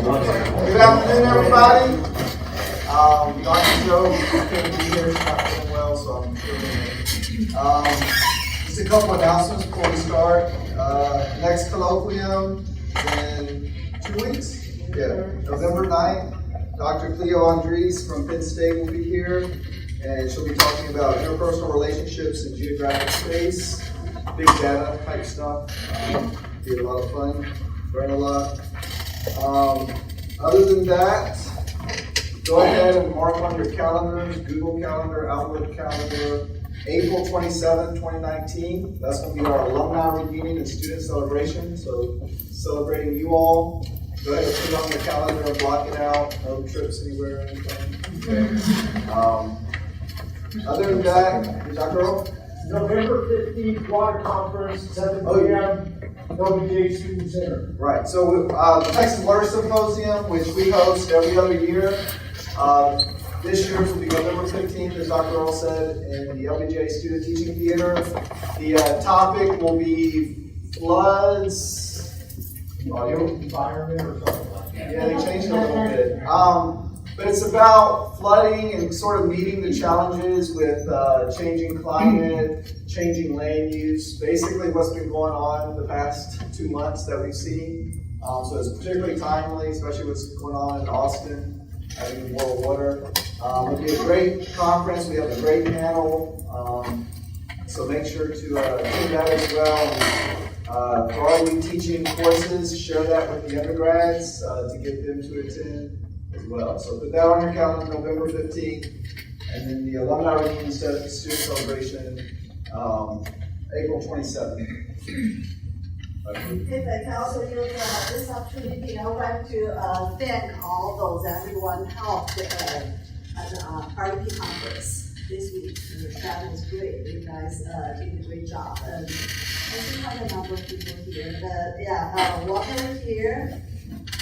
Good afternoon, everybody. Dr. Joe couldn't be here, she's not feeling well, so I'm filling in. Just a couple announcements before we start. Next colloquium in 2 weeks. Yeah, November 9th. Dr. Cleo Andres from Penn State will be here, and she'll be talking about interpersonal relationships in geographic space, big data type stuff. Be a lot of fun, learn a lot. Other than that, go ahead and mark on your calendars, Google Calendar, Outlook Calendar, April 27th, 2019. That's going to be our alumni reunion and student celebration. So celebrating you all. Go ahead and put it on your calendar and block it out. No trips anywhere or anything. Okay. Other than that, Dr. Earl? November 15th, water conference, 7 p.m. LBJ Student Center. Right. So the Texas Water Symposium, which we host every other year. This year's will be November 15th, as Dr. Earl said, in the LBJ Student Teaching Theater. The topic will be floods. Audio? Environment or something like that. Yeah, they changed it a little bit. But it's about flooding and sort of meeting the challenges with changing climate, changing land use, basically what's been going on in the past 2 months that we've seen. So it's particularly timely, especially what's going on in Austin, having more water. It'll be a great conference. We have a great panel. So make sure to attend that as well. For all you teaching courses, share that with the undergrads to get them to attend as well. So put that on your calendar, November 15th, and then the alumni reunion student celebration, April 27th. If I can also use this opportunity, I would like to thank all those everyone helped at the REP conference this week. That was great. You guys did a great job. And I see quite a number of people here. But yeah, Walker is here.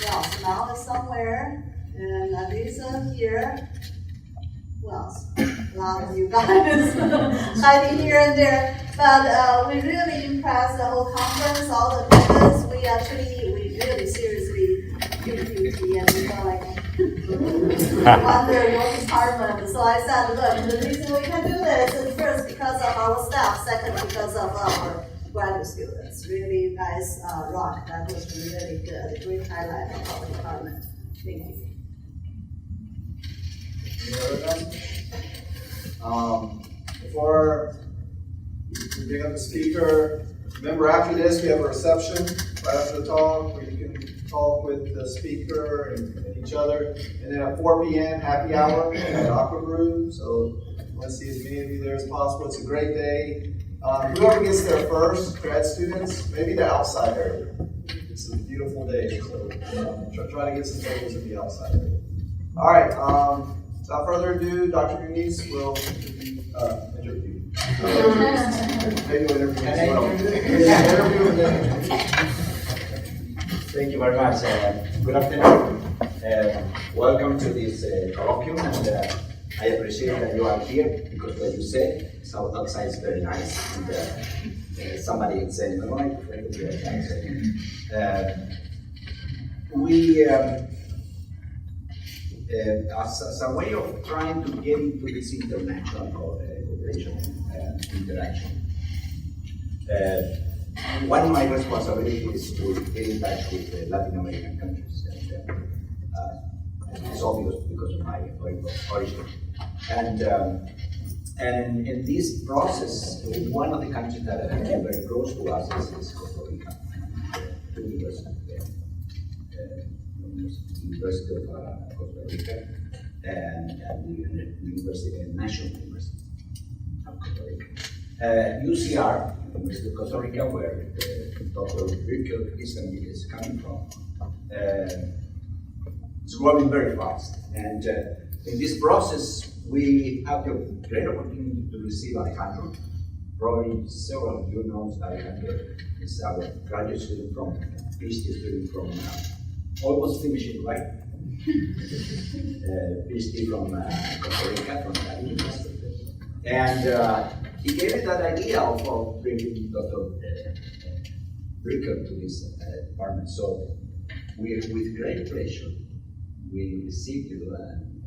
Well, Smile is somewhere. And Lisa here. Who else? A lot of you guys hiding here and there. But we really impressed the whole conference, all the attendants. We really seriously took duty and we felt like wonder your department. So I said, look, the reason we can do this is first because of our staff, second because of our graduate students. Really, you guys rock. That was really good. A great highlight of our department. Thank you. Any other things? Before we bring up the speaker, remember after this we have a reception right after the talk where you can talk with the speaker and each other. And then at 4 p.m. happy hour at Aqua Brew. So I want to see as many of you there as possible. It's a great day. Whoever gets there first, grad students, maybe the outside area. It's a beautiful day, so try to get some tables in the outside area. All right. Without further ado, Dr. Muniz will interview. Maybe we'll interview as well. Yeah, interview with them. Thank you very much. Good afternoon. Welcome to this colloquium, and I appreciate that you are here because, like you said, outside is very nice. And somebody is saying, "Oh, I prefer to be outside." As a way of trying to get into this international cooperation interaction, one of my responsibilities is to get in touch with Latin American countries, and it's obvious because of my origin. And in this process, one of the countries that has been very close to us is Costa Rica, the University of Costa Rica, and the National University of Costa Rica. UCR, University of Costa Rica, where Dr. Birkel is coming from, is growing very fast. And in this process, we have the great opportunity to receive Alejandro. Probably several of you know that Alejandro is our graduate student from PhD student from almost finishing, right? PhD from Costa Rica, from that university. And he gave me that idea of bringing Dr. Birkel to this department. So with great pleasure, we received you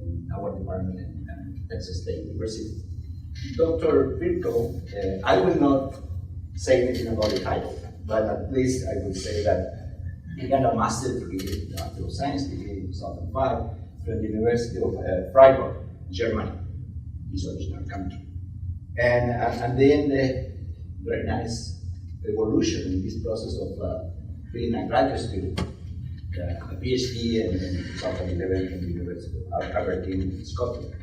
in our department in Texas State University. Dr. Birkel, I will not say anything about the title, but at least I would say that he got a master's degree, a science degree in 2005 from the University of Freiburg, Germany, his original country. And then very nice evolution in this process of being a graduate student, a PhD in 2011 from the University of Aberdeen, Scotland.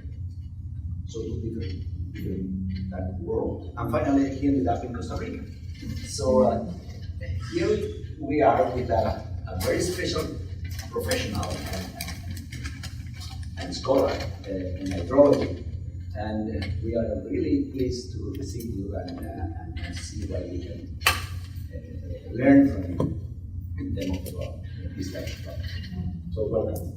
So two different that world. And finally, he ended up in Costa Rica. So here we are with a very special professional and scholar in hydrology. And we are really pleased to receive you and see what we can learn from you in terms of this type of topic. So welcome.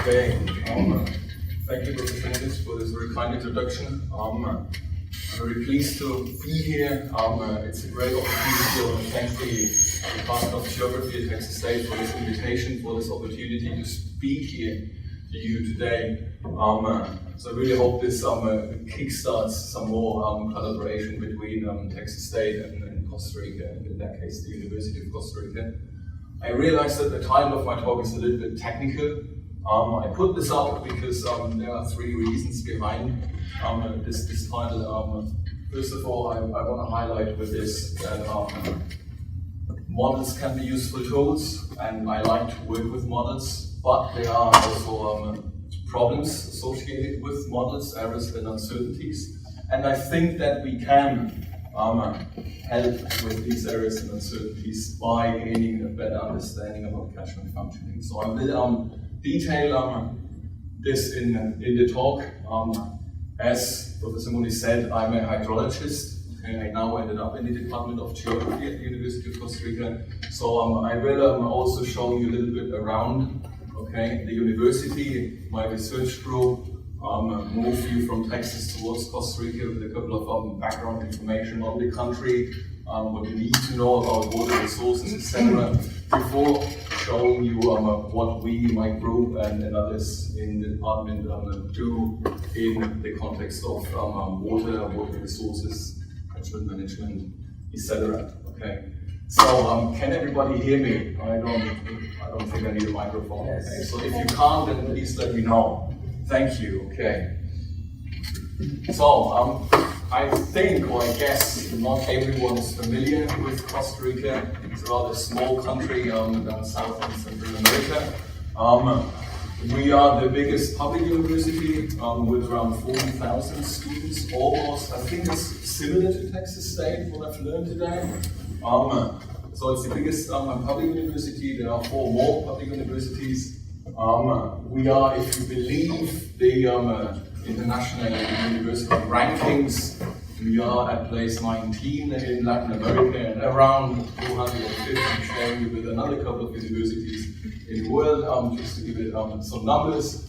Okay, thank you, Professor Mendes, for this very kind introduction. I'm very pleased to be here. It's a great opportunity. I want to thank the Department of Geography at Texas State for this invitation, for this opportunity to speak here to you today. So I really hope this kickstarts some more collaboration between Texas State and Costa Rica, and in that case, the University of Costa Rica. I realize that the title of my talk is a little bit technical. I put this up because there are three reasons behind this title. First of all, I want to highlight with this that models can be useful tools, and I like to work with models, but there are also problems associated with models, errors and uncertainties. And I think that we can help with these errors and uncertainties by gaining a better understanding about catchment functioning. So I will detail this in the talk. As Professor Mooney said, I'm a hydrologist. And I now ended up in the Department of Geography at the University of Costa Rica. So I will also show you a little bit around the university. My research group moved you from Texas towards Costa Rica with a couple of background information on the country, what you need to know about water resources, etc. before showing you what we, my group, and others in the department do in the context of water resources, catchment management, etc. Okay. So can everybody hear me? I don't think I need a microphone. Okay. So if you can't, then please let me know. Thank you. Okay. So I think, or I guess, not everyone is familiar with Costa Rica. It's a rather small country down South and Central America. We are the biggest public university with around 40,000 students, almost. I think it's similar to Texas State, what I've learned today. So it's the biggest public university. There are 4 more public universities. We are, if you believe the international university rankings, we are at place 19 in Latin America and around 250, sharing with another couple of universities in the world. Just to give it some numbers,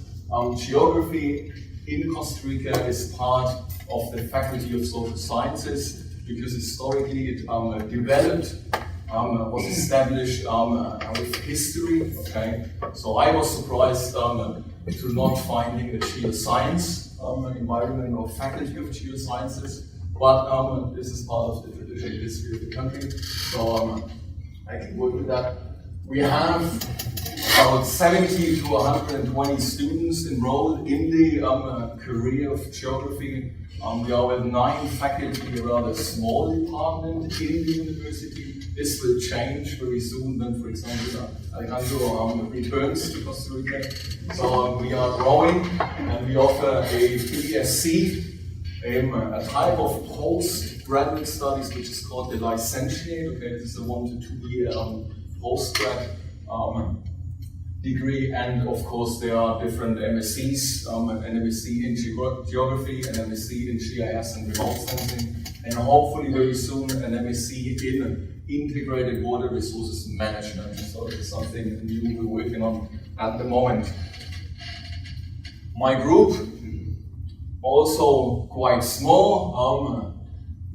geography in Costa Rica is part of the Faculty of Social Sciences because historically it developed, was established with history. Okay, so I was surprised to not finding a geoscience environment or faculty of geosciences, but this is part of the traditional history of the country, so I can work with that. We have about 70 to 120 students enrolled in the career of geography. We are with 9 faculty, a rather small department in the university. This will change very soon when, for example, Alejandro returns to Costa Rica. So we are growing and we offer a BSc, a type of postgraduate studies which is called the licentiate. Okay, this is a 1 to 2 year postgrad degree, and of course there are different MSCs, an MSc in geography, an MSc in GIS and remote sensing, and hopefully very soon an MSc in integrated water resources management. So it's something new we're working on at the moment. My group, also quite small.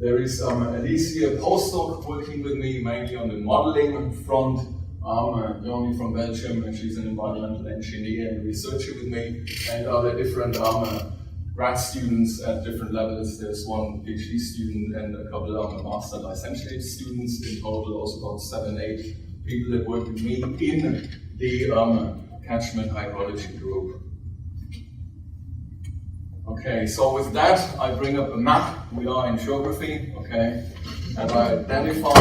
There is Alicia, a postdoc, working with me mainly on the modeling front. Only from Belgium, and she's an environmental engineer and researcher with me, and other different grad students at different levels. There's one PhD student and a couple of master licentiate students. In total, also about 7-8 people that work with me in the catchment hydrology group. Okay, so with that, I bring up a map. We are in geography, okay, and I identify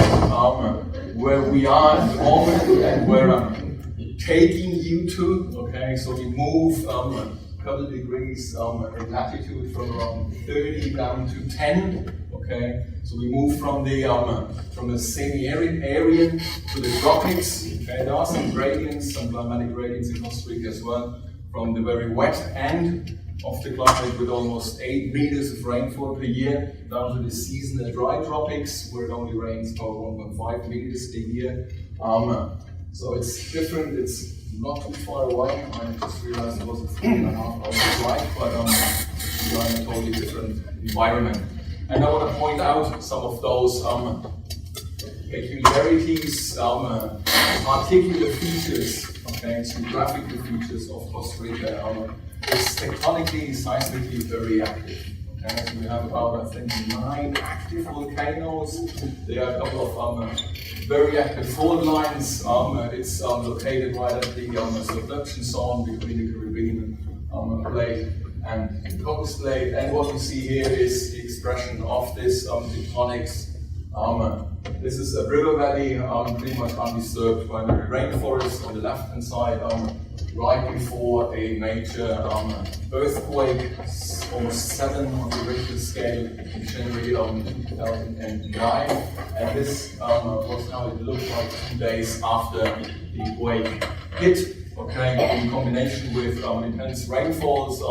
where we are at the moment and where I'm taking you to. Okay, so we move a couple of degrees in latitude from around 30 down to 10. Okay, so we move from the semi-arid area to the tropics. Okay, there are some gradients, some climatic gradients in Costa Rica as well, from the very wet end of the climate with almost 8 meters of rainfall per year, down to the seasonal dry tropics, where it only rains about 1.5 meters a year. So it's different, it's not too far away. I just realized it was a 3.5 hour drive, but we are in a totally different environment. And I want to point out some of those peculiarities, particular features, okay, geographical features of Costa Rica. It's tectonically, seismically very active. Okay, so we have about, I think, 9 active volcanoes. There are a couple of very active fault lines. It's located right at the subduction zone between the Caribbean plate and the Cocos plate. And what we see here is the expression of this tectonics. This is a river valley, pretty much undisturbed by the rainforest on the left-hand side. Right before a major earthquake, almost 7 on the Richter scale, in January 2009, and this was how it looked like 2 days after the quake hit. Okay, in combination with intense rainfalls,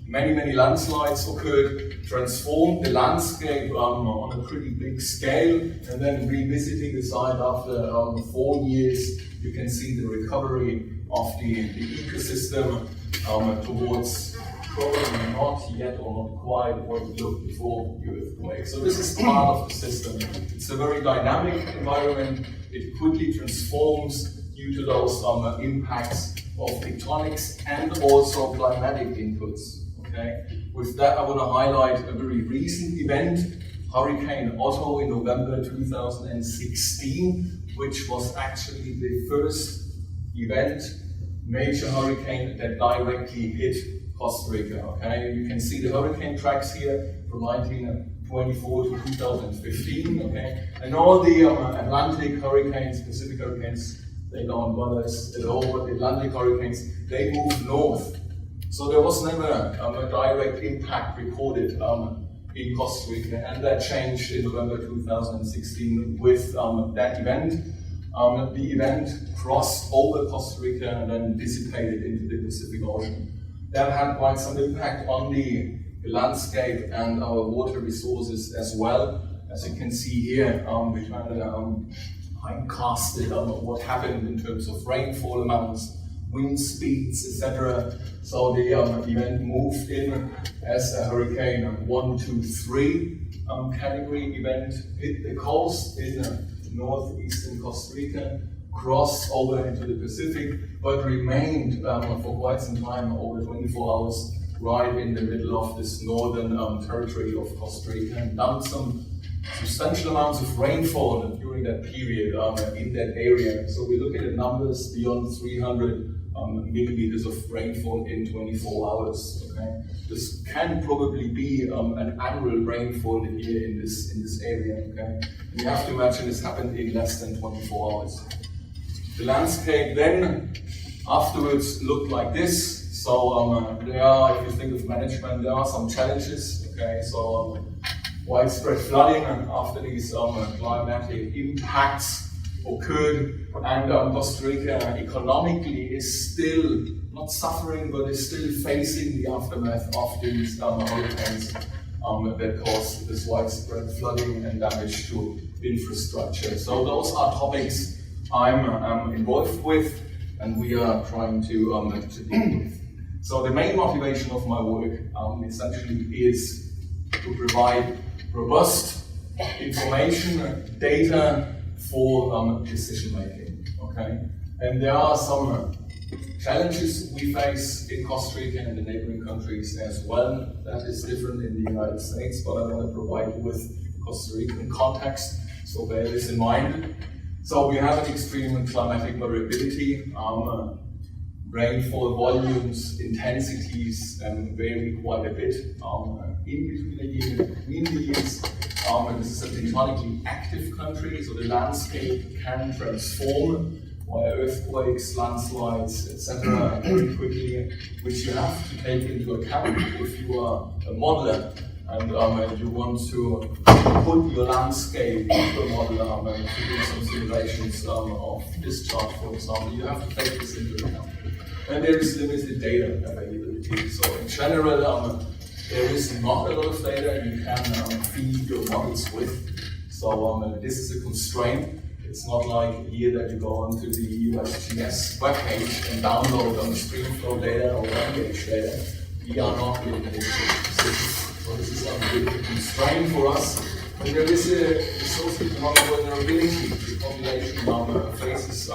many landslides occurred, transformed the landscape on a pretty big scale, and then revisiting the site after 4 years, you can see the recovery of the ecosystem towards probably not yet or not quite what it looked before the earthquake. So this is part of the system. It's a very dynamic environment. It quickly transforms due to those impacts of tectonics and also climatic inputs. Okay. With that, I want to highlight a very recent event, Hurricane Otto in November 2016, which was actually the first event, major hurricane that directly hit Costa Rica. Okay, you can see the hurricane tracks here from 1924 to 2015. Okay, and all the Atlantic hurricanes, Pacific hurricanes, they don't bother us at all. But the Atlantic hurricanes, they move north. So there was never a direct impact recorded in Costa Rica, and that changed in November 2016 with that event. The event crossed over Costa Rica and then dissipated into the Pacific Ocean. That had quite some impact on the landscape and our water resources as well. As you can see here, we kind of timecasted what happened in terms of rainfall amounts, wind speeds, etc. So the event moved in as a Hurricane 1, 2, 3 category event, hit the coast in northeastern Costa Rica, crossed over into the Pacific, but remained for quite some time, over 24 hours, right in the middle of this northern territory of Costa Rica, and dumped some substantial amounts of rainfall during that period in that area. So we're looking at numbers beyond 300 millimeters of rainfall in 24 hours. Okay, this can probably be an annual rainfall here in this area. Okay, you have to imagine this happened in less than 24 hours. The landscape then afterwards looked like this. So there are, if you think of management, there are some challenges. Okay, so widespread flooding after these climatic impacts occurred, and Costa Rica economically is still not suffering, but is still facing the aftermath of these hurricanes that caused this widespread flooding and damage to infrastructure. So those are topics I'm involved with, and we are trying to deal with. So the main motivation of my work essentially is to provide robust information, data for decision making. Okay, and there are some challenges we face in Costa Rica and the neighboring countries as well. That is different in the United States, but I want to provide you with Costa Rican context, so bear this in mind. So we have an extreme climatic variability. Rainfall volumes, intensities vary quite a bit in between the years, between the years. This is a tectonically active country, so the landscape can transform via earthquakes, landslides, etc. very quickly, which you have to take into account if you are a modeler and you want to put your landscape into a model to do some simulations of discharge, for example. You have to take this into account. And there is limited data availability. So in general, there is not a lot of data you can feed your models with. So this is a constraint. It's not like here that you go onto the USGS webpage and download streamflow data or language data. We are not in a so this is a big constraint for us. And there is a socioeconomic vulnerability. The population faces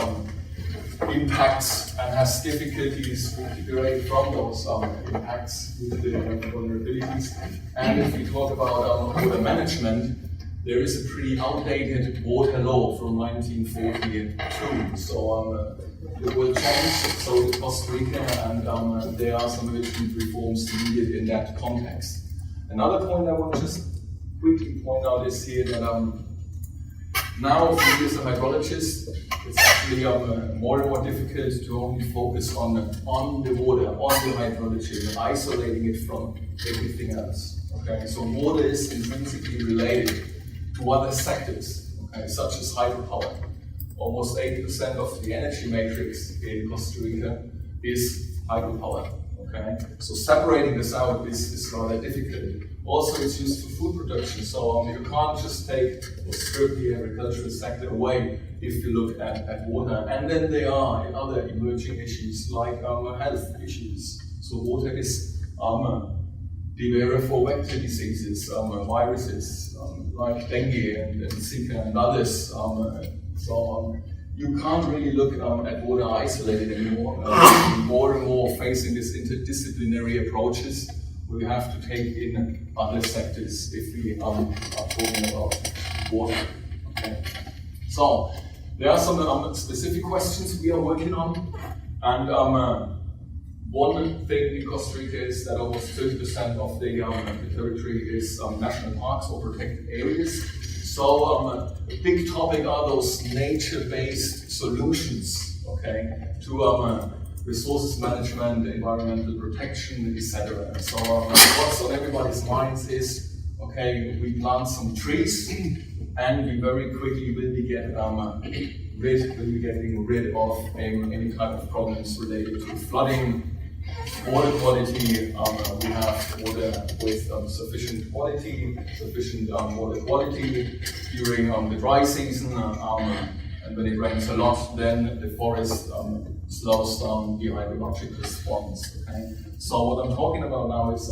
impacts and has difficulties to recuperate from those impacts due to the vulnerabilities. And if we talk about water management, there is a pretty outdated water law from 1942. So it will change, so the Costa Rica, and there are some urgent reforms needed in that context. Another point I want to just quickly point out is here that now, for me as a hydrologist, it's actually more and more difficult to only focus on the water, on the hydrology, and isolating it from everything else. Okay, so water is intrinsically related to other sectors, okay, such as hydropower. Almost 80% of the energy matrix in Costa Rica is hydropower. Okay, so separating this out is rather difficult. Also, it's used for food production, so you can't just take or strip the agricultural sector away if you look at water. And then there are other emerging issues like health issues. So water is the barrier for vector diseases, viruses like dengue and Zika and others. So you can't really look at water isolated anymore. More and more facing these interdisciplinary approaches, we have to take in other sectors if we are talking about water. Okay. So there are some specific questions we are working on, and one thing in Costa Rica is that almost 30% of the territory is national parks or protected areas. So a big topic are those nature-based solutions, okay, to resources management, environmental protection, etc. So what's on everybody's minds is, okay, we plant some trees, and we very quickly will be getting rid of any kind of problems related to flooding, water quality. We have water with sufficient quality, water quality during the dry season, and when it rains a lot, then the forest slows down the hydrologic response. Okay, so what I'm talking about now is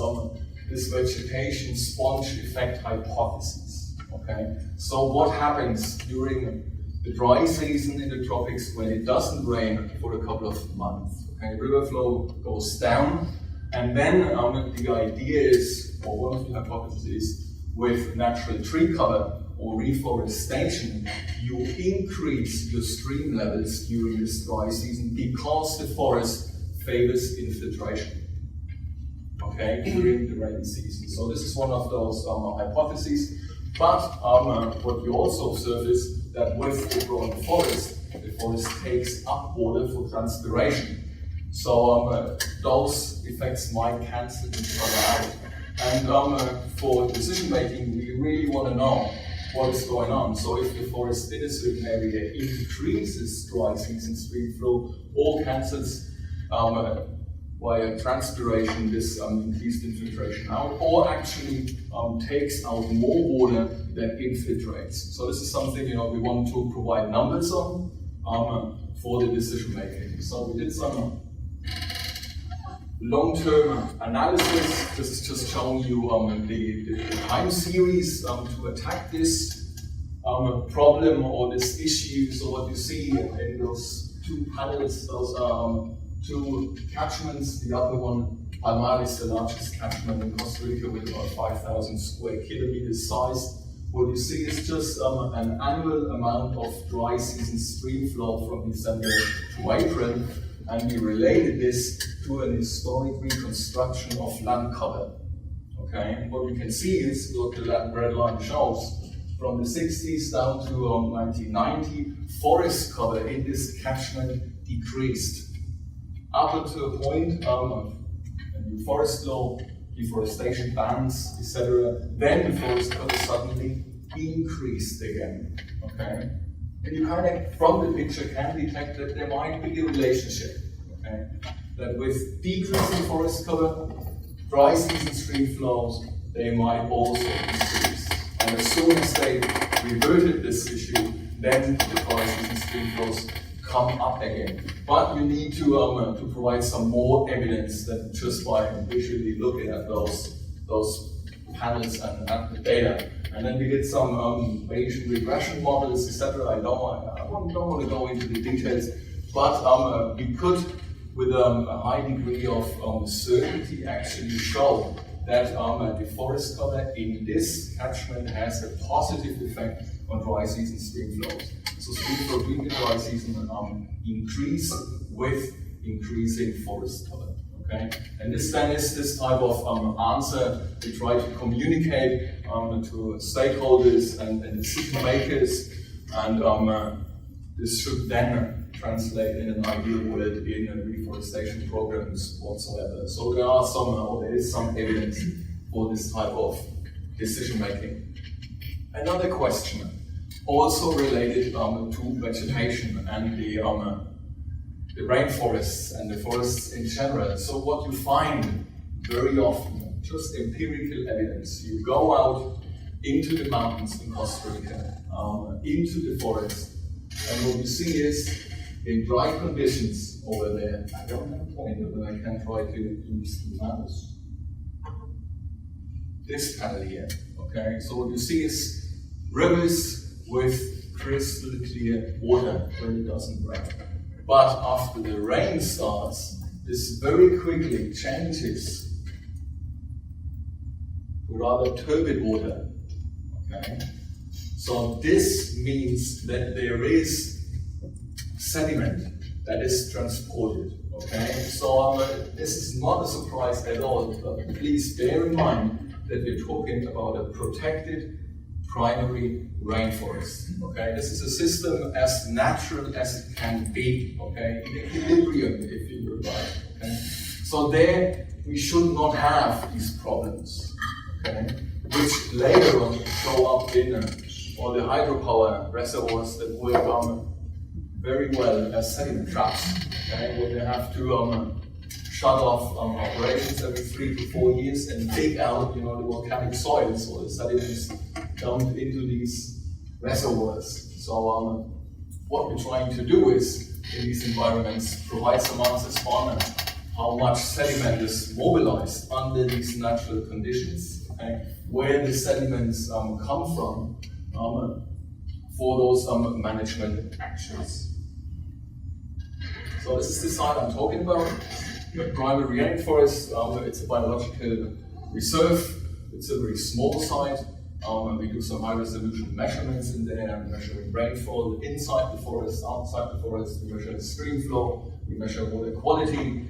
this vegetation sponge effect hypothesis. Okay, so what happens during the dry season in the tropics when it doesn't rain for a couple of months? Okay, river flow goes down, and then the idea is, or one of the hypotheses is, with natural tree cover or reforestation, you increase your stream levels during this dry season because the forest favors infiltration, okay, during the rainy season. So this is one of those hypotheses. But what you also observe is that with the growing forest, the forest takes up water for transpiration. So those effects might cancel each other out. And for decision making, we really want to know what is going on. So if the forest in a certain area increases dry season stream flow or cancels via transpiration this increased infiltration out, or actually takes out more water than infiltrates. So this is something we want to provide numbers on for the decision making. So we did some long-term analysis. This is just showing you the time series to attack this problem or this issue. So what you see in those two panels, those two catchments. The upper one, Palmar, is the largest catchment in Costa Rica with about 5,000 square kilometers size. What you see is just an annual amount of dry season stream flow from December to April, and we related this to an historic reconstruction of land cover. Okay, and what we can see is what the red line shows. From the 60s down to 1990, forest cover in this catchment decreased up to a point of new forest law, deforestation bans, etc. Then the forest cover suddenly increased again. Okay, and you kind of from the picture can detect that there might be a relationship. Okay, that with decreasing forest cover, dry season stream flows, they might also increase. And as soon as they reverted this issue, then the dry season stream flows come up again. But you need to provide some more evidence than just by visually looking at those panels and at the data. And then we did some Bayesian regression models, etc. I don't want to go into the details, but we could, with a high degree of certainty, actually show that the forest cover in this catchment has a positive effect on dry season stream flows. So stream flow during the dry season increase with increasing forest cover. Okay, and this then is this type of answer we try to communicate to stakeholders and decision makers, and this should then translate in an ideal world in reforestation programs whatsoever. So there is some evidence for this type of decision making. Another question, also related to vegetation and the rainforests and the forests in general. So what you find very often, just empirical evidence. You go out into the mountains in Costa Rica, into the forest, and what you see is in dry conditions over there. I don't have a pointer, but I can try to use the mouse. This panel here, okay? So what you see is rivers with crystal clear water when it doesn't rain. But after the rain starts, this very quickly changes to rather turbid water, okay? So this means that there is sediment that is transported, okay? So this is not a surprise at all, but please bear in mind that we're talking about a protected primary rainforest, okay? This is a system as natural as it can be, okay? In equilibrium, if you would like, okay? So there, we should not have these problems, okay? Which later on show up in all the hydropower reservoirs that work very well as sediment traps, okay? Where they have to shut off operations every 3 to 4 years and dig out, the volcanic soils or the sediments dumped into these reservoirs. So what we're trying to do is, in these environments, provide some answers on how much sediment is mobilized under these natural conditions, okay? Where the sediments come from for those management actions. So this is the site I'm talking about, the primary rainforest. It's a biological reserve. It's a very small site. We do some high-resolution measurements in there. We measure rainfall inside the forest, outside the forest. We measure stream flow. We measure water quality.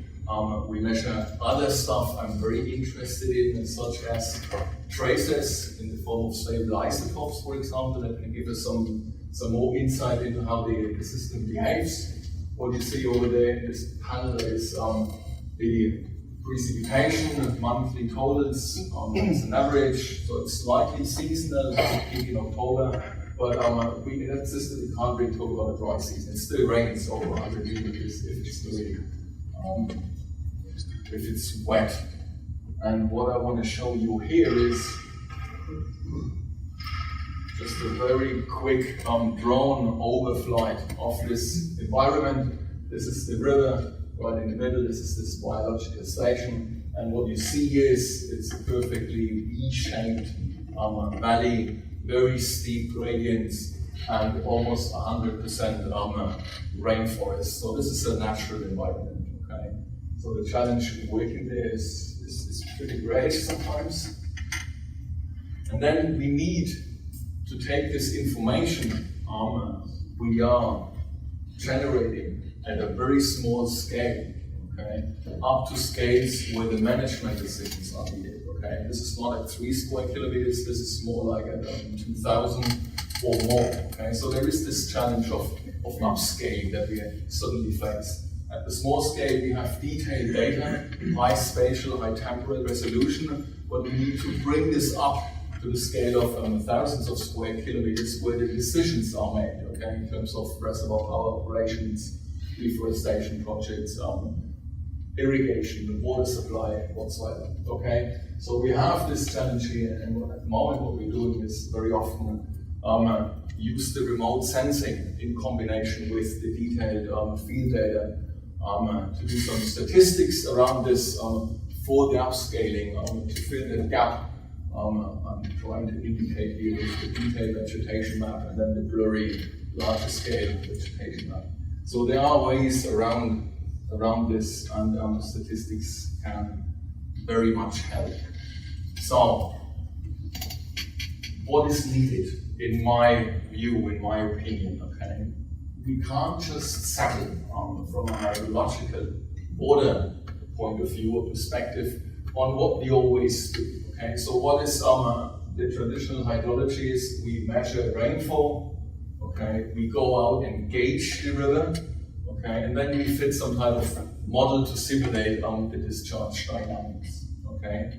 We measure other stuff I'm very interested in, such as traces in the form of stable isotopes, for example, that can give us some more insight into how the system behaves. What you see over there in this panel is the precipitation, monthly totals, it's an average, so it's slightly seasonal, peak in October, but in that system we can't really talk about a dry season. It still rains over 100 millimeters if it's really, if it's wet. And what I want to show you here is just a very quick drone overflight of this environment. This is the river right in the middle, this is this biological station. And what you see here is it's a perfectly V-shaped valley, very steep gradients, and almost 100% rainforest. So this is a natural environment, okay? So the challenge in working there is pretty great sometimes. And then we need to take this information we are generating at a very small scale, okay, up to scales where the management decisions are needed, okay. This is not at 3 square kilometers, this is more like at 2,000 or more, okay. So there is this challenge of upscaling that we suddenly face. At the small scale, we have detailed data, high spatial, high temporal resolution, but we need to bring this up to the scale of thousands of square kilometers where the decisions are made, okay, in terms of reservoir power operations, reforestation projects, irrigation, water supply, whatsoever, okay? So we have this challenge here, and at the moment what we're doing is very often use the remote sensing in combination with the detailed field data to do some statistics around this for the upscaling, to fill the gap. I'm trying to indicate here with the detailed vegetation map and then the blurry larger scale vegetation map. So there are ways around this, and statistics can very much help. So, what is needed, in my view, in my opinion, okay? We can't just settle from a hydrological border point of view or perspective on what we always do, okay? So what is the traditional hydrology is we measure rainfall, okay? We go out and gauge the river, okay? And then we fit some type of model to simulate the discharge dynamics, okay?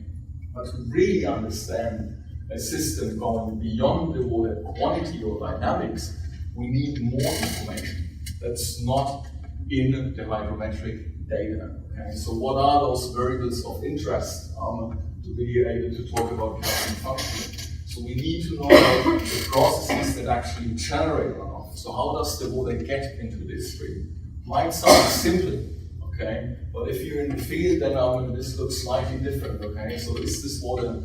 But to really understand a system going beyond the water quantity or dynamics, we need more information that's not in the hydrometric data, okay? So what are those variables of interest to be able to talk about calcium function? So we need to know about the processes that actually generate runoff. So how does the water get into this stream? Might sound simple, okay? But if you're in the field, then this looks slightly different, okay? So is this water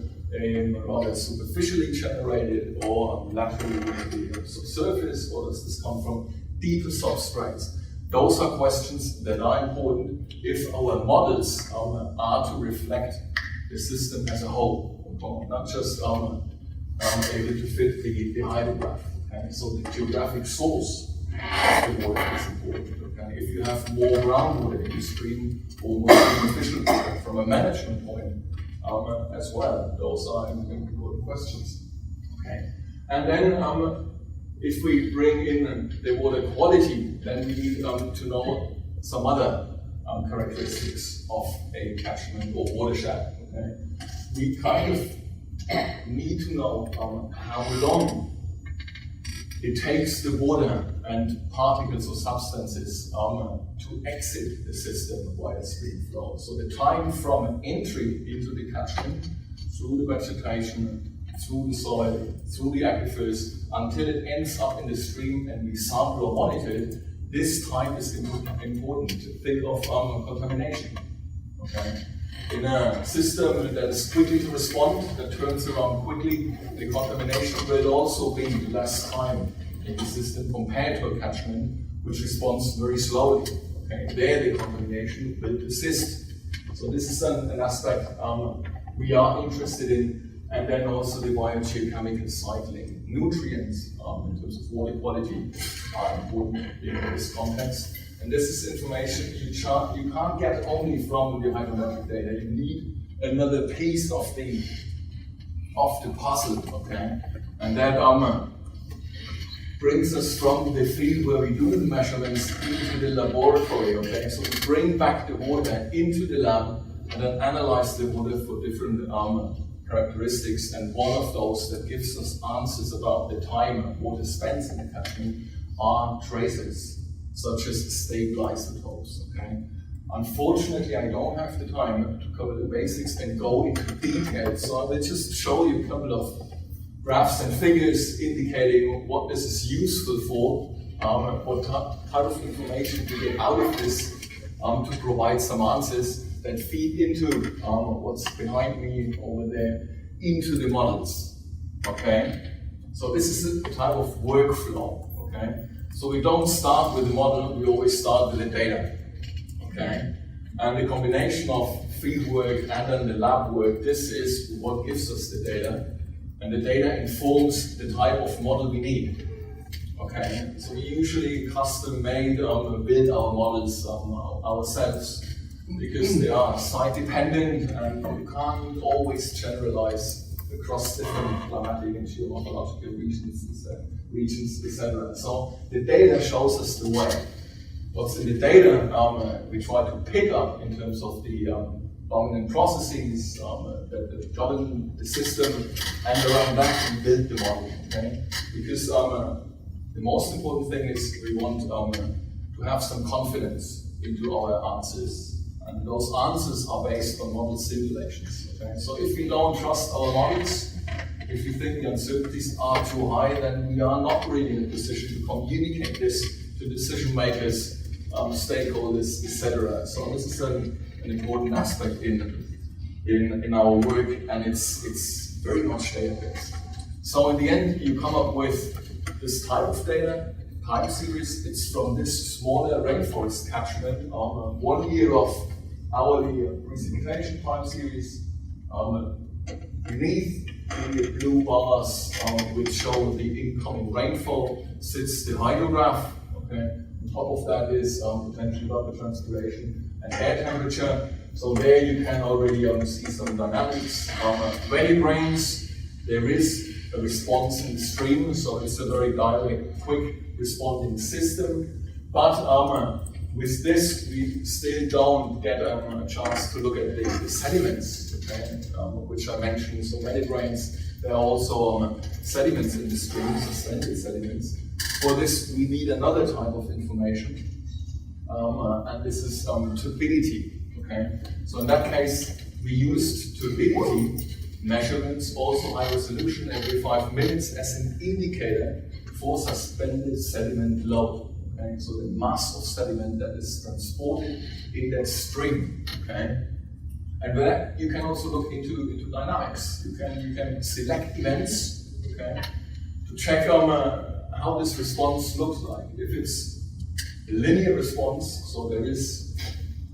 rather superficially generated or laterally in the subsurface, or does this come from deeper substrates? Those are questions that are important if our models are to reflect the system as a whole, not just able to fit the hydrograph. Okay? So the geographic source of the water is important. Okay? If you have more groundwater in the stream or more superficial water from a management point as well, those are important questions. Okay? And then if we bring in the water quality, then we need to know some other characteristics of a catchment or watershed. Okay? We kind of need to know how long it takes the water and particles or substances to exit the system while it's being flowed. So the time from entry into the catchment, through the vegetation, through the soil, through the aquifers, until it ends up in the stream and we sample or monitor it, this time is important to think of contamination. Okay? In a system that is quickly to respond, that turns around quickly, the contamination will also be less time in the system compared to a catchment which responds very slowly. Okay? There the contamination will persist. So this is an aspect we are interested in. And then also the biogeochemical cycling. Nutrients, in terms of water quality, are important in this context. And this is information you can't get only from the hydrometric data. You need another piece of the puzzle, okay? And that brings us from the field where we do the measurements into the laboratory, okay? So we bring back the water into the lab and then analyze the water for different characteristics, and one of those that gives us answers about the time water spends in the catchment are traces, such as stable isotopes. Okay? Unfortunately, I don't have the time to cover the basics and go into detail, so I will just show you a couple of graphs and figures indicating what this is useful for, what type of information we get out of this to provide some answers that feed into what's behind me over there, into the models, okay? So this is a type of workflow, okay? So we don't start with the model, we always start with the data, okay? And the combination of field work and then the lab work, this is what gives us the data. And the data informs the type of model we need, okay? So we usually custom-made build our models ourselves because they are site-dependent and you can't always generalize across different climatic and geomorphological regions, etc. So the data shows us the way. What's in the data we try to pick up in terms of the dominant processes that govern the system, and around that we build the model, okay? Because the most important thing is we want to have some confidence into our answers, and those answers are based on model simulations, okay? So if we don't trust our models, if we think the uncertainties are too high, then we are not really in a position to communicate this to decision makers, stakeholders, etc. So this is an important aspect in our work, and it's very much data-based. So in the end, you come up with this type of data, time series. It's from this smaller rainforest catchment, 1 year of hourly precipitation time series. Beneath the blue bars, which show the incoming rainfall, sits the hydrograph. Okay. On top of that is potential evapotranspiration and air temperature. So there you can already see some dynamics. When it rains, there is a response in the stream, so it's a very direct, quick responding system. But with this, we still don't get a chance to look at the sediments, okay, which I mentioned. So when it rains, there are also sediments in the stream, suspended sediments. For this, we need another type of information, and this is turbidity. Okay, so in that case, we used turbidity measurements, also high resolution, every 5 minutes as an indicator for suspended sediment load. Okay, so the mass of sediment that is transported in that stream. Okay, and with that, you can also look into dynamics. You can select events. Okay, to check how this response looks like. If it's a linear response, so this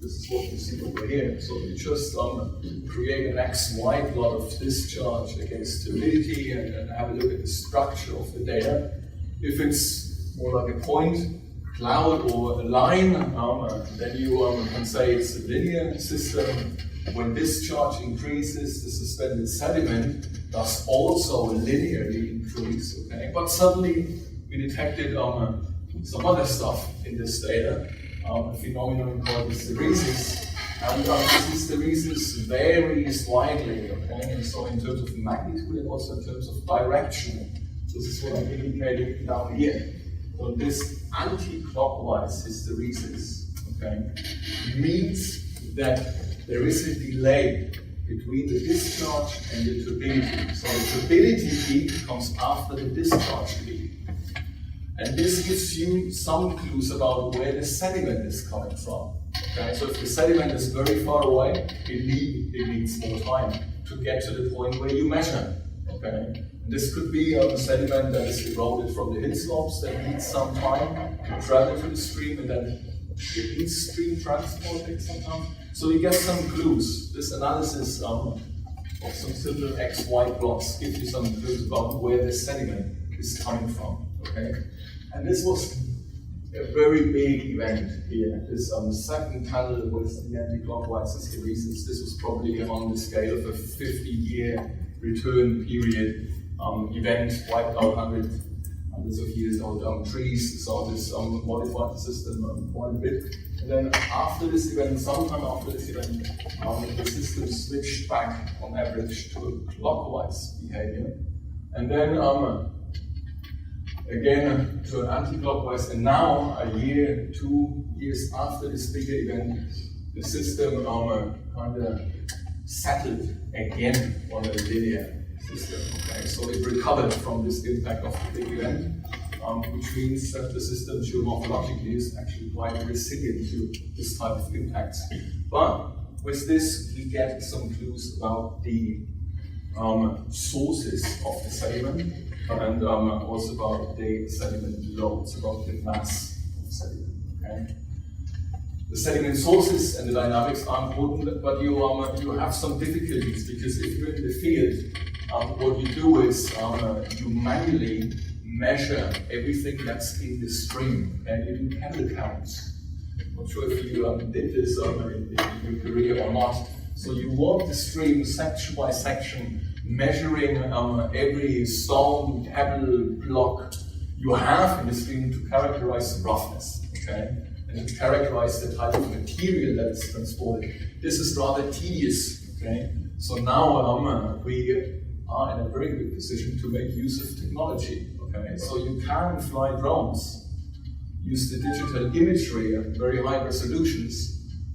is what you see over here. So you just create an XY plot of discharge against turbidity and have a look at the structure of the data. If it's more like a point cloud or a line, then you can say it's a linear system. When discharge increases, the suspended sediment does also linearly increase. Okay, but suddenly we detected some other stuff in this data, a phenomenon called hysteresis, and this hysteresis varies widely. Okay, and so in terms of magnitude and also in terms of direction. This is what I'm indicating down here. So this anti-clockwise hysteresis, okay, means that there is a delay between the discharge and the turbidity. So the turbidity peak comes after the discharge peak. And this gives you some clues about where the sediment is coming from. Okay, so if the sediment is very far away, it needs more time to get to the point where you measure. Okay, this could be a sediment that is eroded from the hill slopes that needs some time to travel to the stream, and then it needs stream transport takes some time. So you get some clues. This analysis of some simple XY plots gives you some clues about where the sediment is coming from. Okay, and this was a very big event here. This second tunnel with the anti-clockwise hysteresis. This was probably on the scale of a 50-year return period event, wiped out hundreds of years old trees, so this modified the system quite a bit. And then after this event, sometime after this event, the system switched back on average to a clockwise behavior. And then again to an anti-clockwise, and now a year, 2 years after this bigger event, the system kind of settled again on a linear system. Okay, so it recovered from this impact of the big event. which means that the system geomorphologically is actually quite resilient to this type of impacts. But with this, we get some clues about the sources of the sediment and also about the sediment loads, about the mass of sediment. Okay? The sediment sources and the dynamics are important, but you have some difficulties because if you're in the field, what you do is you manually measure everything that's in the stream, and you do pedal counts. Not sure if you did this in your career or not. So you walk the stream section by section, measuring every stone, pebble, block you have in the stream to characterize the roughness, okay? And to characterize the type of material that is transported. This is rather tedious, okay? So now we are in a very good position to make use of technology, okay? So you can fly drones, use the digital imagery at very high resolutions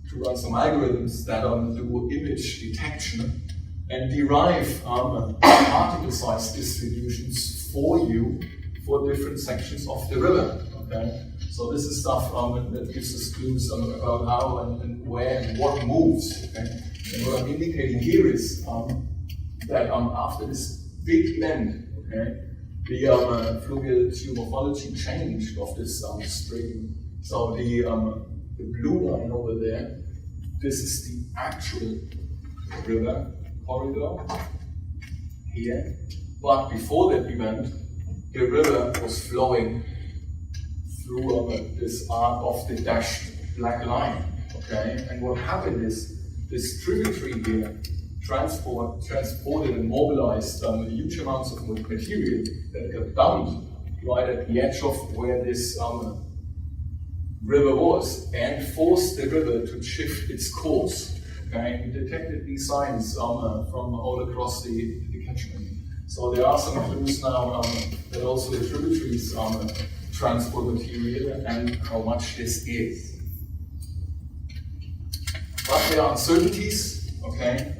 to run some algorithms that do image detection and derive particle size distributions for you for different sections of the river, okay? So this is stuff that gives us clues about how and where and what moves, okay? And what I'm indicating here is that after this big event, okay, the fluvial geomorphology change of this stream. So the blue line over there, this is the actual river corridor here. But before that event, the river was flowing through this arc of the dashed black line. Okay, and what happened is this tributary here transported and mobilized huge amounts of material that got dumped right at the edge of where this river was and forced the river to shift its course. Okay, we detected these signs from all across the catchment. So there are some clues now that also the tributaries transport material and how much this is. But there are uncertainties. Okay,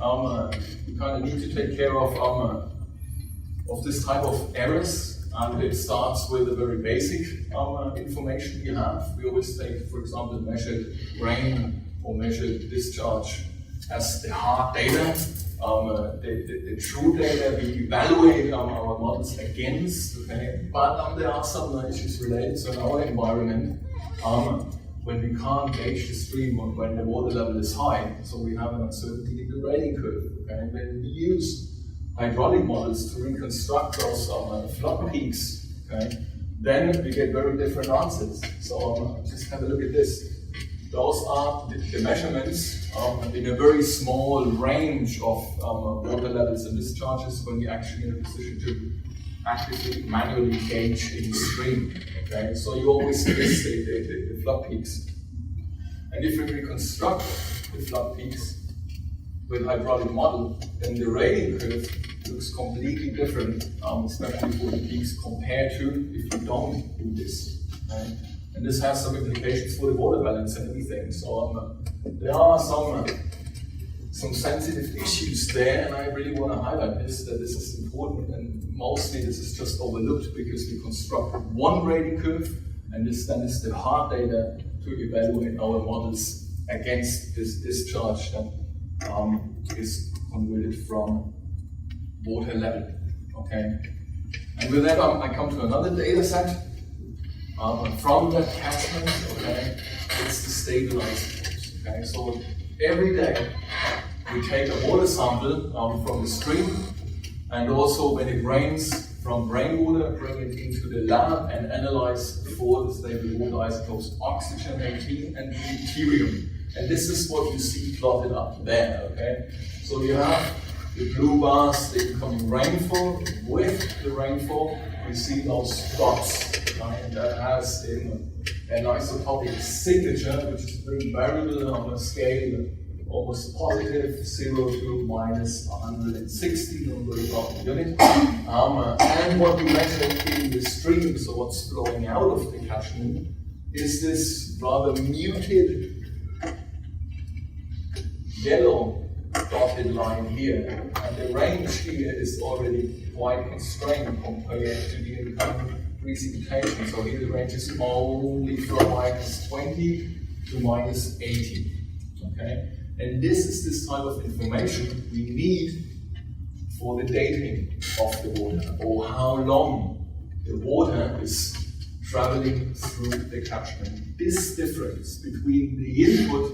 you kind of need to take care of this type of errors, and it starts with the very basic information we have. We always take, for example, measured rain or measured discharge as the hard data. The true data we evaluate our models against. Okay, but there are some issues related to our environment. When we can't gauge the stream or when the water level is high, so we have an uncertainty in the rating curve. Okay? And when we use hydraulic models to reconstruct those flood peaks, okay, then we get very different answers. So just have a look at this. Those are the measurements in a very small range of water levels and discharges when we're actually in a position to actively manually gauge in the stream. Okay, so you always miss the flood peaks. And if we reconstruct the flood peaks with hydraulic model, then the rating curve looks completely different, especially for the peaks compared to if you don't do this. Okay? And this has some implications for the water balance and everything. So there are some sensitive issues there, and I really want to highlight this, that this is important, and mostly this is just overlooked because we construct one rating curve, and this then is the hard data to evaluate our models against this discharge that is converted from water level. Okay, and with that I come to another data set from that catchment. Okay, it's the stabilized course. Okay, so every day we take a water sample from the stream, and also when it rains from rainwater, bring it into the lab and analyze for the stable water isotopes oxygen 18 and deuterium. And this is what you see plotted up there. Okay, so you have the blue bars, the incoming rainfall. With the rainfall, we see those dots, right? That has an isotopic signature, which is very variable on a scale almost positive, 0 to minus 160, don't worry about the unit. And what we measure in the stream, so what's flowing out of the catchment, is this rather muted yellow dotted line here. And the range here is already quite constrained compared to the incoming precipitation. So here the range is only from -20 to -80. Okay? And this is this type of information we need for the dating of the water, or how long the water is traveling through the catchment. This difference between the input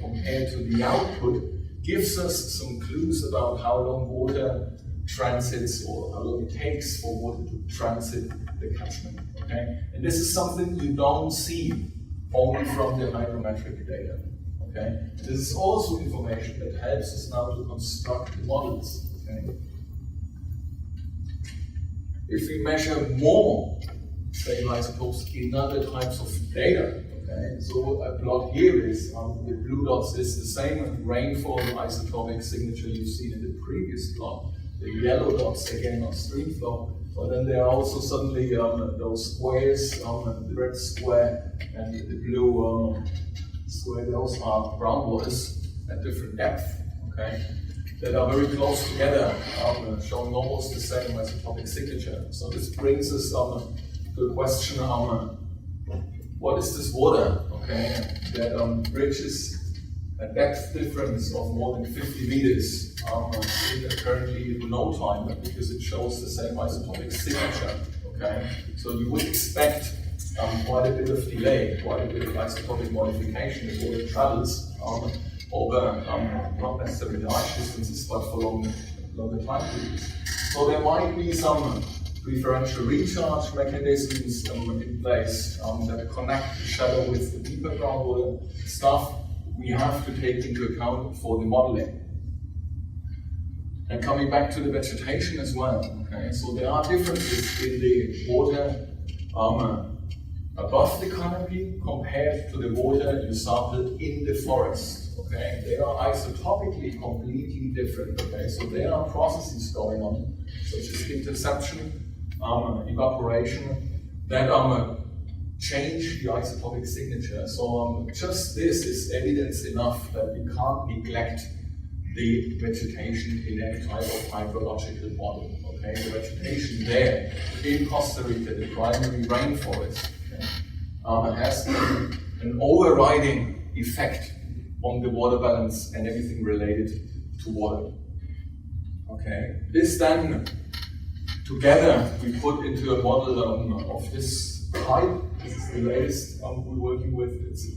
compared to the output gives us some clues about how long water transits, or how long it takes for water to transit the catchment. Okay? And this is something you don't see only from the hydrometric data. Okay? This is also information that helps us now to construct the models. Okay? If we measure more stable isotopes in other types of data, okay, so a plot here is, the blue dots is the same rainfall isotopic signature you've seen in the previous plot. The yellow dots again are stream flow, but then there are also suddenly those squares, the red square and the blue square, those are groundwaters at different depth, okay, that are very close together, showing almost the same isotopic signature. So this brings us to a question, what is this water, okay, that bridges a depth difference of more than 50 meters in currently no time, because it shows the same isotopic signature, okay? So you would expect quite a bit of delay, quite a bit of isotopic modification as water travels over not necessarily large distances, but for longer time periods. So there might be some preferential recharge mechanisms in place that connect the shallow with the deeper groundwater stuff we have to take into account for the modeling. And coming back to the vegetation as well, okay, so there are differences in the water above the canopy compared to the water you sampled in the forest, okay? They are isotopically completely different, okay? So there are processes going on, such as interception, evaporation, that change the isotopic signature. So just this is evidence enough that we can't neglect the vegetation in any type of hydrological model. Okay, the vegetation there in Costa Rica, the primary rainforest, okay, has an overriding effect on the water balance and everything related to water. Okay, this then together we put into a model of this type. This is the latest we're working with. It's a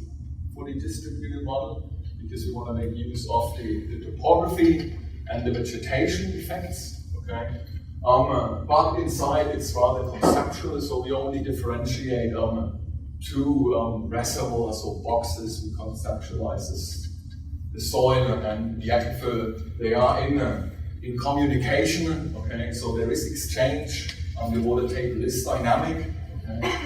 fully distributed model because we want to make use of the topography and the vegetation effects. Okay, but inside it's rather conceptual, so we only differentiate two reservoirs or boxes. We conceptualize the soil and the aquifer. They are in communication. Okay, so there is exchange. The water table is dynamic. Okay.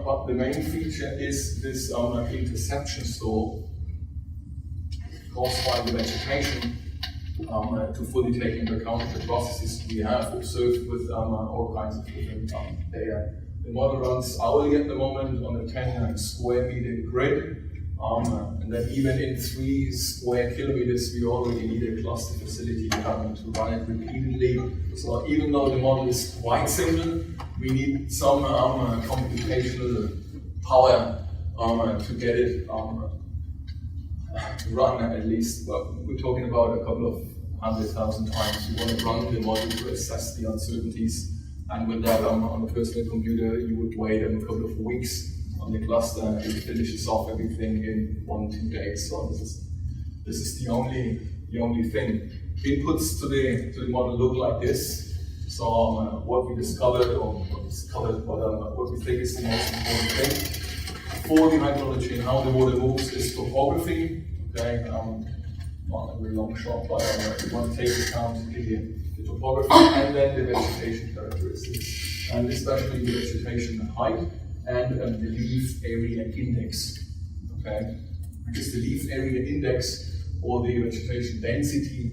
But the main feature is this interception store caused by the vegetation to fully take into account the processes we have observed with all kinds of different data. The model runs hourly at the moment on a 10 square meter grid, and then even in 3 square kilometers we already need a cluster facility to run it repeatedly. So even though the model is quite simple, we need some computational power to get it to run at least. Well, we're talking about a couple of 100,000 times. You want to run the model to assess the uncertainties, and with that on a personal computer you would wait a couple of weeks on the cluster and it finishes off everything in 1-2 days. So this is the only thing. Inputs to the model look like this. So what we discovered, what we think is the most important thing for the hydrology and how the water moves is topography. Okay, not a very long shot, but we want to take account the topography and then the vegetation characteristics, and especially the vegetation height and the leaf area index. Okay, because the leaf area index or the vegetation density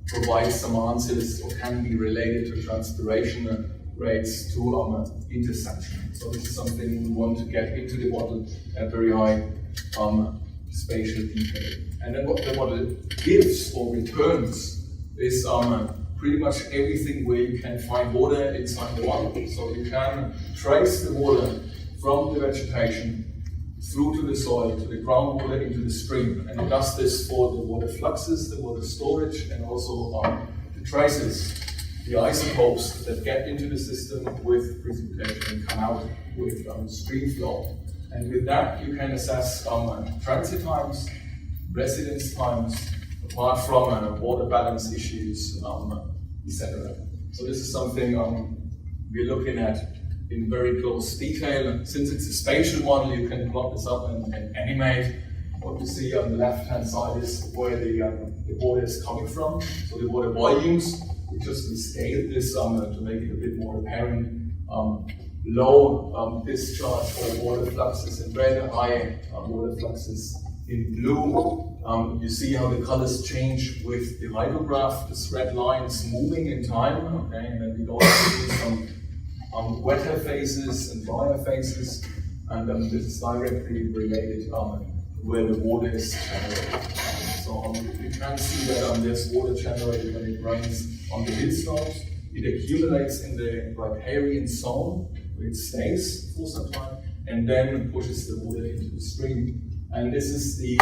provides some answers or can be related to transpiration rates to interception. So this is something we want to get into the model at very high spatial detail. And then what the model gives or returns is pretty much everything where you can find water inside the water. So you can trace the water from the vegetation through to the soil, to the groundwater, into the stream. And it does this for the water fluxes, the water storage, and also the traces, the isotopes that get into the system with precipitation and come out with stream flow. And with that, you can assess transit times, residence times, apart from water balance issues, etc. So this is something we're looking at in very close detail. Since it's a spatial model, you can plot this up and animate. What you see on the left-hand side is where the water is coming from. So the water volumes, we scaled this to make it a bit more apparent. Low discharge or water fluxes in red, high water fluxes in blue. You see how the colors change with the hydrograph. This red line is moving in time, okay? And then we go through some wetter phases and drier phases, and this is directly related to where the water is generated. So you can see that there's water generated when it rains on the hill slopes. It accumulates in the riparian zone, where it stays for some time, and then pushes the water into the stream. And this is the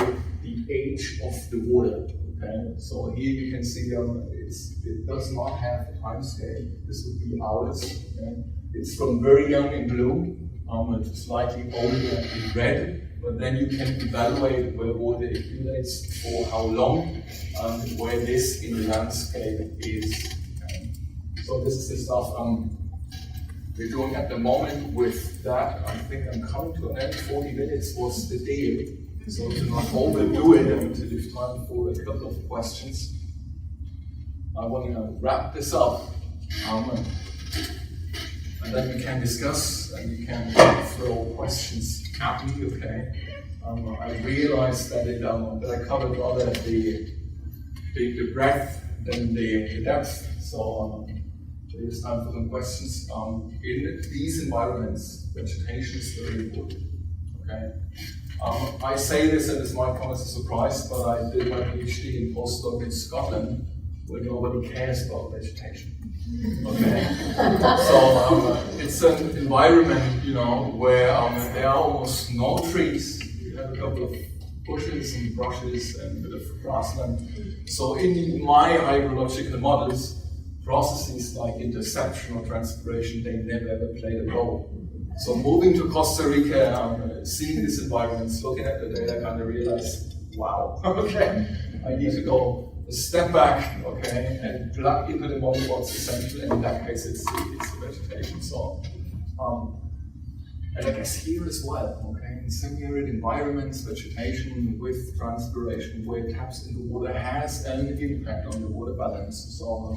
age of the water. Okay, so here you can see it does not have a time scale. This would be hours. Okay? It's from very young in blue to slightly older in red. But then you can evaluate where water accumulates for how long and where this in the landscape is. Okay? So this is the stuff we're doing at the moment with that. I think I'm coming to an end. 40 minutes was the deal. So to not overdo it and to leave time for a couple of questions. I want to wrap this up. And then we can discuss and you can throw questions at me, okay? I realized that I covered rather the breadth than the depth. So there's time for some questions. In these environments, vegetation is very important, okay? I say this and this might come as a surprise, but I did my PhD in postdoc in Scotland, where nobody cares about vegetation. Okay, so it's an environment, where there are almost no trees. You have a couple of bushes and brushes and a bit of grassland. So in my hydrological models, processes like interception or transpiration, they never ever played a role. So moving to Costa Rica, seeing these environments, looking at the data, I kind of realized, wow, okay, I need to go a step back, okay, and plug into the model what's essential, and in that case it's the vegetation. So, and I guess here as well, okay, in semi-arid environments, vegetation with transpiration, where it taps into water has an impact on the water balance. So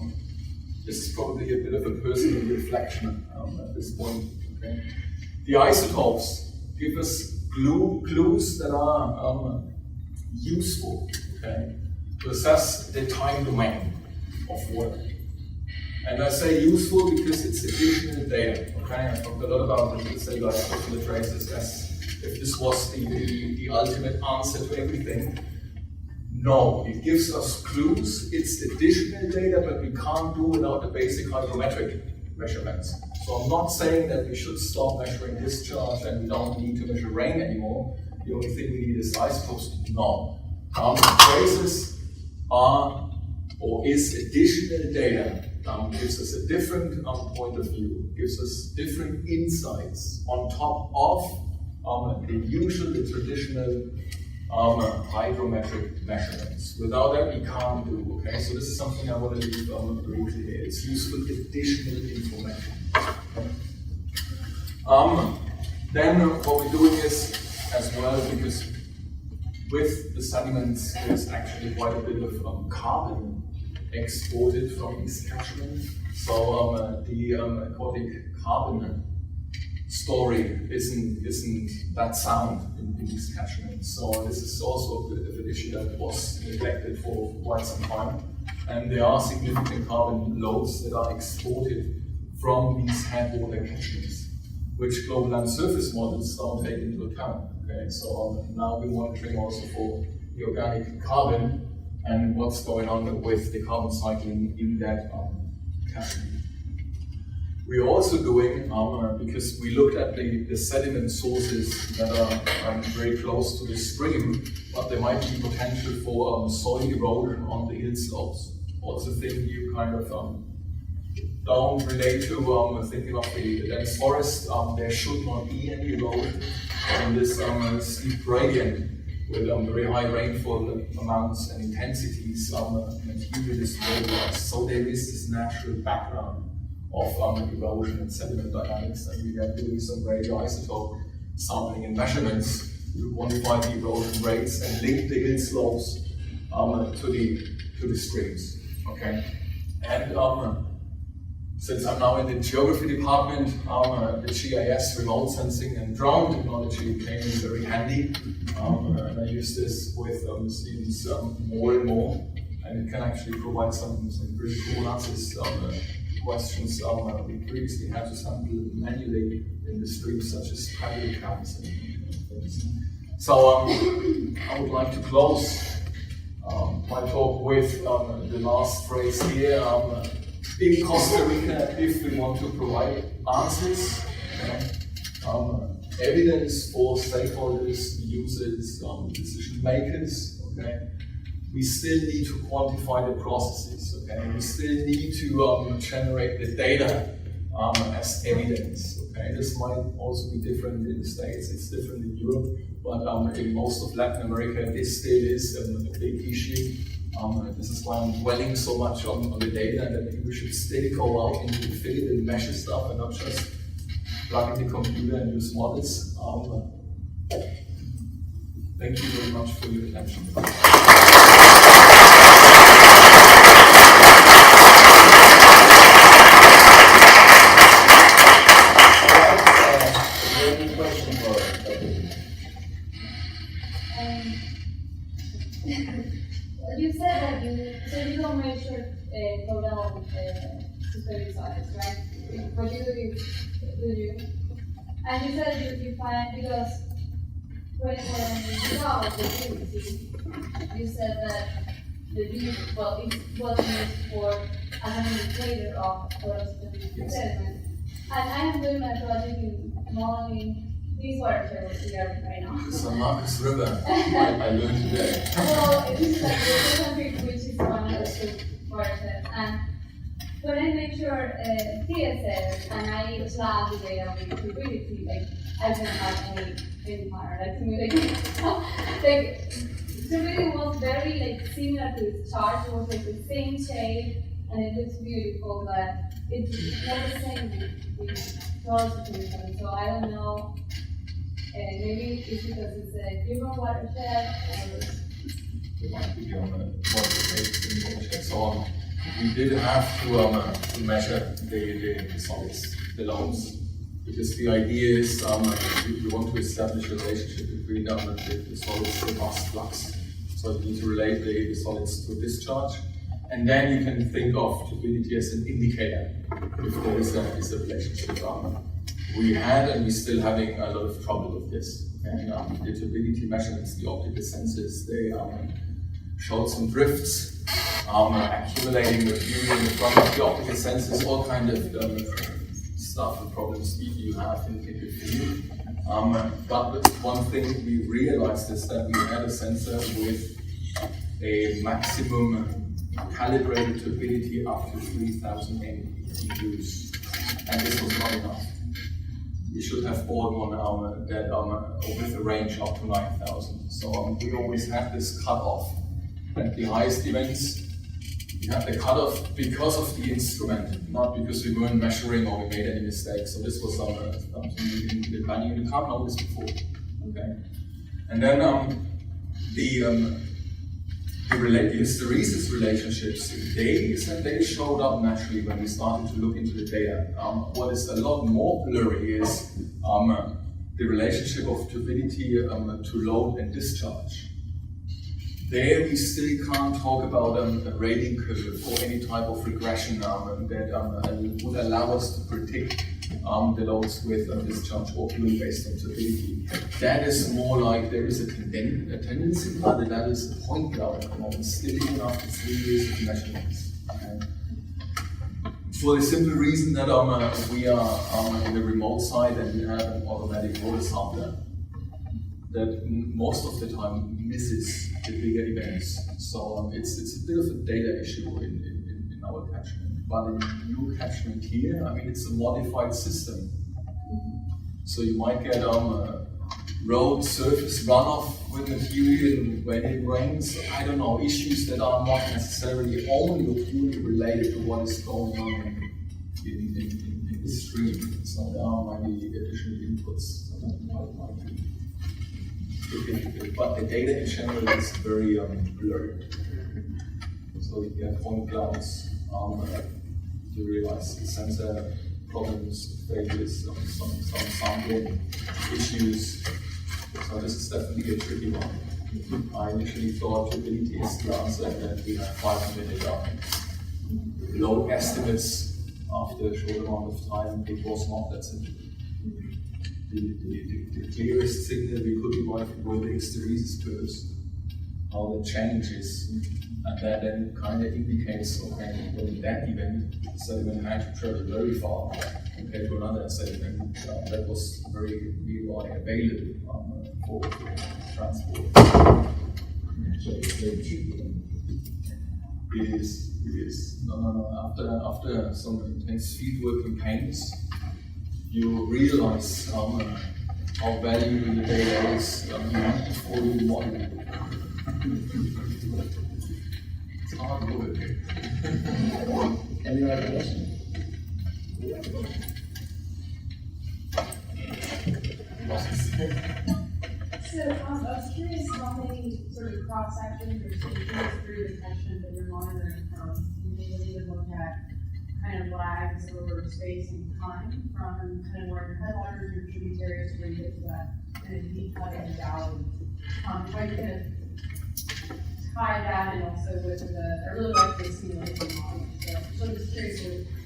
this is probably a bit of a personal reflection at this point, okay. The isotopes give us clues that are useful, okay, to assess the time domain of water. And I say useful because it's additional data, okay? I talked a lot about the cellular traces as if this was the ultimate answer to everything. No, it gives us clues, it's additional data, but we can't do without the basic hygrometric measurements. So I'm not saying that we should stop measuring discharge and we don't need to measure rain anymore. The only thing we need is isotopes. No. Traces are or is additional data. Gives us a different point of view, gives us different insights on top of the usual, the traditional hydrometric measurements. Without that, we can't do, okay? So this is something I want to leave briefly here. It's useful additional information. Then what we're doing is, as well, because with the sediments, there's actually quite a bit of carbon exported from these catchments. So the aquatic carbon story isn't that sound in these catchments. So this is also a bit of an issue that was neglected for quite some time. And there are significant carbon loads that are exported from these headwater catchments, which global land surface models don't take into account. Okay, so now we're monitoring also for the organic carbon and what's going on with the carbon cycling in that category. We're also doing, because we looked at the sediment sources that are very close to the stream, but there might be potential for soil erosion on the hill slopes. Also thing you kind of don't relate to thinking of the dense forest. There should not be any erosion in this steep gradient with very high rainfall amounts and intensities material is very. So there is this natural background of erosion and sediment dynamics, and we are doing some radioisotope sampling and measurements to quantify the erosion rates and link the hill slopes to the streams. Okay, and since I'm now in the geography department, the GIS remote sensing and drone technology came in very handy, and I use this with students more and more, and it can actually provide some pretty cool answers. Questions we previously had to sample manually in the streams, such as patio counts and things. So I would like to close my talk with the last phrase here. In Costa Rica, if we want to provide answers, evidence for stakeholders, users, decision makers, okay, we still need to quantify the processes, okay? We still need to generate the data as evidence, okay? This might also be different in the States, it's different in Europe, but in most of Latin America, this still is a big issue. This is why I'm dwelling so much on the data, and that we should still go out into the field and measure stuff and not just plug in the computer and use models. Thank you very much for your attention. Any question for you said that you don't measure total systemic size, right? What you do you? And you said you find, because when you saw the activity, you said that the view, well, it was used for an indicator of photosynthetic sediment. And I am doing my project in modeling these watersheds we are right now. The San Marcos River, I learned today. So this is like the country which is one of the two watersheds. And when I measure TSS and I slab the data with turbidity, like I don't have any matter, like simulating. Like turbidity was very like similar to its charge. It was like the same shape and it looks beautiful, but it's not the same with photosynthesis. So I don't know. Maybe it's because it's a human watershed or It might be on the watershed. So we did have to measure the solids, the loads, because the idea is we want to establish a relationship between the solids, the mass flux. So you need to relate the solids to discharge, and then you can think of turbidity as an indicator if there is a relationship. We had and we're still having a lot of trouble with this. And the turbidity measurements, the optical sensors, they showed some drifts, accumulating material in the front of the optical sensors, all kind of stuff and problems you have in the field. But one thing we realized is that we had a sensor with a maximum calibrated turbidity up to 3,000 MUs, and this was not enough. We should have bought one that with a range up to 9,000. So we always have this cutoff. At the highest events, we have the cutoff because of the instrument, not because we weren't measuring or we made any mistakes. So this was something in the planning. You can't know this before. Okay. And then the hysteresis relationships, they showed up naturally when we started to look into the data. What is a lot more blurry is the relationship of turbidity to load and discharge. There we still can't talk about a rating curve or any type of regression that would allow us to predict the loads with discharge or fuel based on turbidity. That is more like there is a tendency, but that is a point cloud at the moment, still even after 3 years of measurements. Okay? For the simple reason that we are in the remote side and we have an automatic water sampler that most of the time misses the bigger events. So it's a bit of a data issue in our catchment. But in your catchment here, I mean, it's a modified system. So you might get road surface runoff with material when it rains. I don't know, issues that are not necessarily only or purely related to what is going on in the stream. So there are maybe additional inputs that might be significant. But the data in general is very blurry. So you get point clouds, you realize the sensor problems, failures, some sampling issues. So this is definitely a tricky one. I initially thought turbidity is the answer, and then we have 5 minute low estimates after a short amount of time. It was not that simple. The clearest signal we could derive were the hysteresis curves, how that changes, and that then kind of indicates, okay, well, in that event, the sediment had to travel very far compared to another sediment that was very nearby available for transport. So it is. No. After some intense fieldwork campaigns, you realize how valuable the data is you need for your model. It's hard work. Any other questions? So I was curious how many sort of cross sections or stages through the catchment that you're monitoring from. And maybe even look at kind of lags over space and time from kind of where your headwaters or tributaries where you get to that kind of deep cut in the valley. How you kind of tie that and also with the, I really like the simulation model. So I'm just curious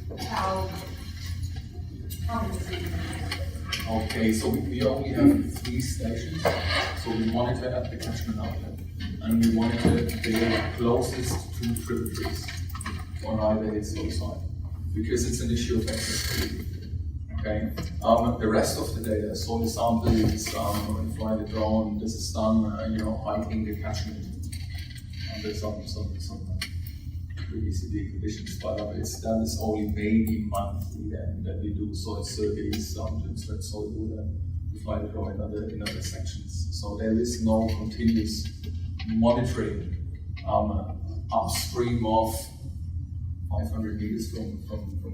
with how many stages. Okay, so we only have 3 stations. So we monitor at the catchment outlet, and we monitor the closest to tributaries on either its slope side, because it's an issue of accessibility. Okay. The rest of the data, soil samples, fly the drone. This is done, hiking the catchment under some pretty severe conditions, but that is only maybe monthly that we do soil surveys to inspect soil water, to fly the drone in other sections. So there is no continuous monitoring upstream of 500 meters from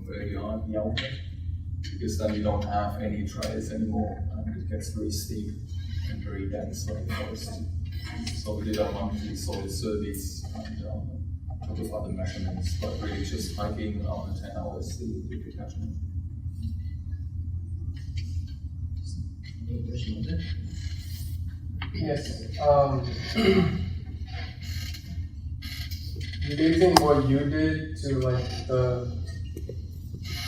where you are in the outlet, because then you don't have any trails anymore, and it gets very steep and very dense like the forest. So we did our monthly soil surveys and a couple of other measurements, but really just hiking 10 hours the catchment. Yes. Relating what you did to like the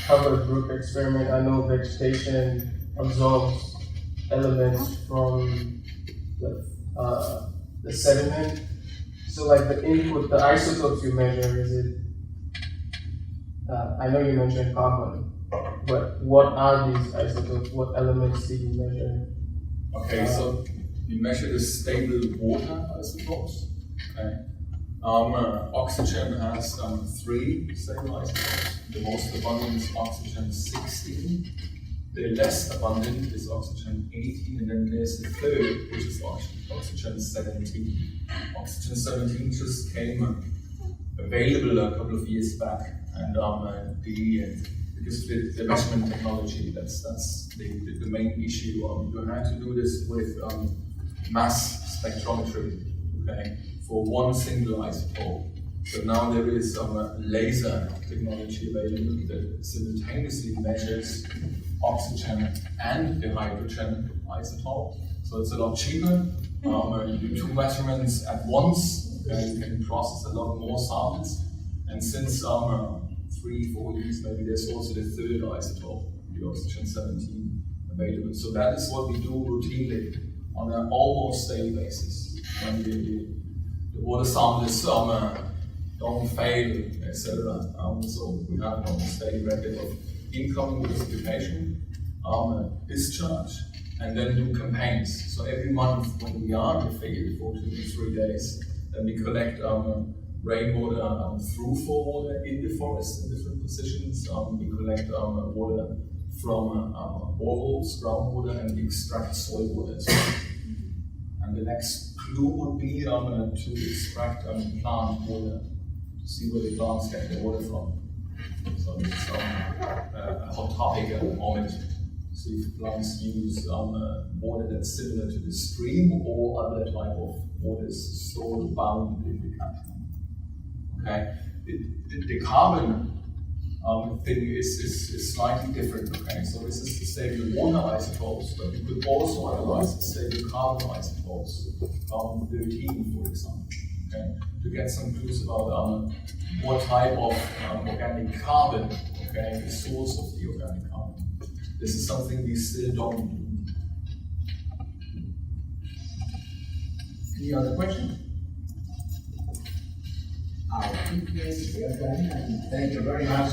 covered brook experiment, I know vegetation absorbs elements from the sediment. So like the input, the isotopes you measure, is it, I know you mentioned carbon, but what are these isotopes? What elements do you measure? Okay, so we measure the stable water isotopes. Okay. Oxygen has 3 stable isotopes. The most abundant is oxygen 16. The less abundant is oxygen 18, and then there's the third, which is oxygen 17. Oxygen 17 just came available a couple of years back, and because of the measurement technology, that's the main issue. You had to do this with mass spectrometry, okay, for one single isotope. So now there is laser technology available that simultaneously measures oxygen and the hydrogen isotope. So it's a lot cheaper. You do 2 measurements at once. Okay, you can process a lot more samples. And since 3-4 years, maybe there's also the third isotope, the oxygen 17 available. So that is what we do routinely on an almost daily basis. When the water samples don't fail, etc. So we have an almost daily record of incoming precipitation, discharge, and then do campaigns. So every month when we are in the field for 2 to 3 days, then we collect rainwater through water in the forest in different positions. We collect water from boreholes, groundwater, and we extract soil water as well. And the next clue would be to extract plant water, to see where the plants get their water from. So this is a hot topic at the moment. See if plants use water that's similar to the stream or other type of water is stored bound in the catchment. Okay, the carbon thing is slightly different. Okay, so this is to say the water isotopes, but you could also analyze to say the carbon isotopes, carbon 13, for example. Okay, to get some clues about what type of organic carbon, okay, the source of the organic carbon. This is something we still don't do. Any other questions? I think we are done, and thank you very much.